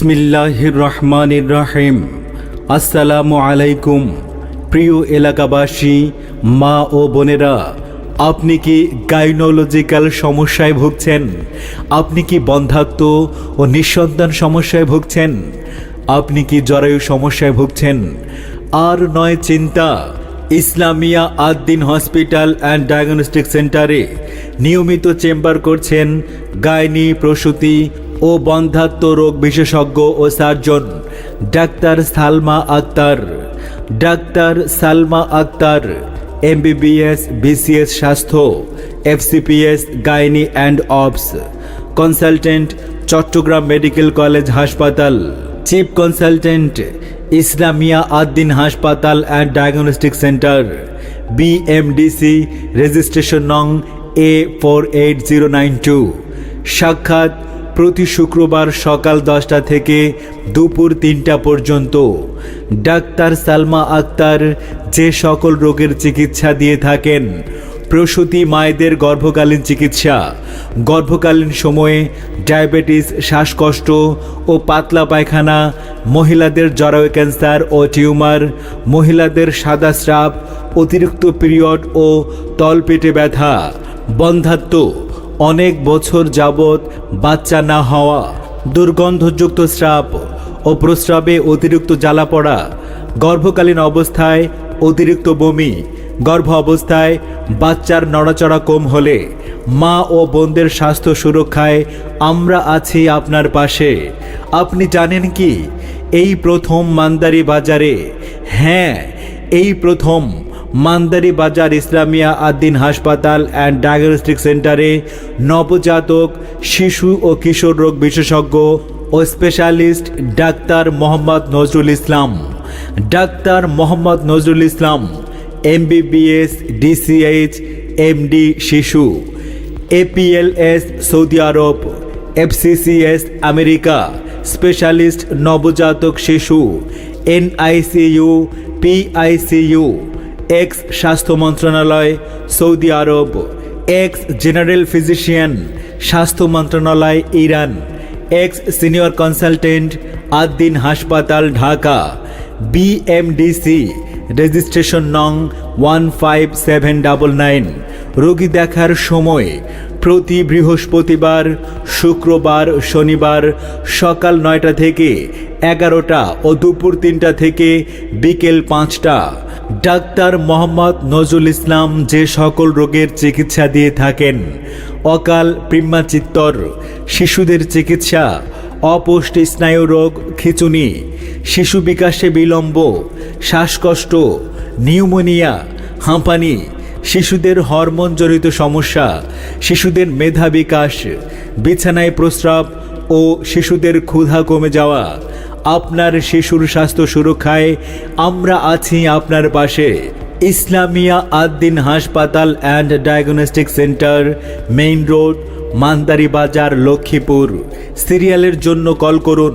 বিসমিল্লাহির রহমানির রহিম। আসসালামু আলাইকুম। প্রিয় এলাকাবাসী, মা ও বোনেরা, আপনি কি গাইনোলজিক্যাল সমস্যায় ভুগছেন? আপনি কি বন্ধ্যাত্ব ও নিঃসন্তান সমস্যায় ভুগছেন? আপনি কি জরায়ু সমস্যায় ভুগছেন? আর নয় চিন্তা, ইসলামিয়া আদ-দ্বীন হসপিটাল অ্যান্ড ডায়াগনস্টিক সেন্টারে নিয়মিত চেম্বার করছেন গাইনি, প্রসূতি ও বন্ধ্যাত্ব রোগ বিশেষজ্ঞ ও surgeon doctor Salma Akter. Doctor Salma Akter MBBS, BCS স্বাস্থ্য, FCPS gynae and obs, consultant Chattogram medical college হাসপাতাল, চিফ কনসালটেন্ট ইসলামিয়া আদ-দ্বীন হাসপাতাল and diagnostic centre, BMDC, registration নং A48092। সাক্ষাৎ প্রতি শুক্রবার সকাল 10টা থেকে দুপুর 3টা পর্যন্ত। ডাক্তার সালমা আক্তার যে সকল রোগের চিকিৎসা দিয়ে থাকেন: প্রসূতি মায়েদের গর্ভকালীন চিকিৎসা, গর্ভকালীন সময়ে ডায়াবেটিস, শ্বাসকষ্ট ও পাতলা পায়খানা, মহিলাদের জরায়ু ক্যান্সার ও টিউমার, মহিলাদের সাদা স্রাব, অতিরিক্ত পিরিয়ড ও তলপেটে ব্যথা, বন্ধ্যাত্ব, অনেক বছর যাবৎ বাচ্চা না হওয়া, দুর্গন্ধযুক্ত স্রাব ও প্রস্রাবে অতিরিক্ত জ্বালা পড়া, গর্ভকালীন অবস্থায় অতিরিক্ত বমি, গর্ভ অবস্থায় বাচ্চার নড়াচড়া কম হলে, মা ও বোনদের স্বাস্থ্য সুরক্ষায় আমরা আছি আপনার পাশে। আপনি জানেন কি, এই প্রথম মান্দারি বাজারে, হ্যাঁ এই প্রথম মান্দারি বাজার ইসলামিয়া আদ-দ্বীন হাসপাতাল অ্যান্ড ডায়াগনস্টিক সেন্টারে নবজাতক, শিশু ও কিশোর রোগ বিশেষজ্ঞ ও specialist doctor Mohammad Nazrul Islam. Doctor Mohammad Nazrul Islam MBBS, DCH, MD শিশু, APLS সৌদি আরব, FCCS আমেরিকা, স্পেশালিস্ট নবজাতক শিশু, NICU, PICU, এক্স স্বাস্থ্য মন্ত্রণালয় সৌদি আরব, এক্স জেনারেল ফিজিশিয়ান স্বাস্থ্য মন্ত্রণালয় Iran, ex senior consultant Ad-Din হাসপাতাল ঢাকা, BMDC, রেজিস্ট্রেশন নং 15799। রোগী দেখার সময় প্রতি বৃহস্পতিবার, শুক্রবার, শনিবার সকাল 9টা থেকে 11টা ও দুপুর 3টা থেকে বিকেল 5টা। ডাক্তার মোহাম্মদ নজরুল ইসলাম যে সকল রোগের চিকিৎসা দিয়ে থাকেন: অকাল প্রেমাচিত্তর, শিশুদের চিকিৎসা, অপুষ্টি স্নায়ু রোগ, খিঁচুনি, শিশু বিকাশে বিলম্ব, শ্বাসকষ্ট, নিউমোনিয়া, হাঁপানি, শিশুদের হরমোনজনিত সমস্যা, শিশুদের মেধা বিকাশ, বিছানায় প্রস্রাব ও শিশুদের ক্ষুধা কমে যাওয়া। আপনার শিশুর স্বাস্থ্য সুরক্ষায় আমরা আছি আপনার পাশে। ইসলামিয়া আদ-দ্বীন হাসপাতাল and diagnostic centre, main road, Mandari Bazar, Lakshmipur. সিরিয়ালের জন্য কল করুন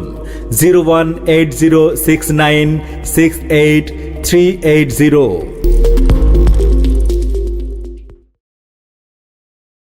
018069688380।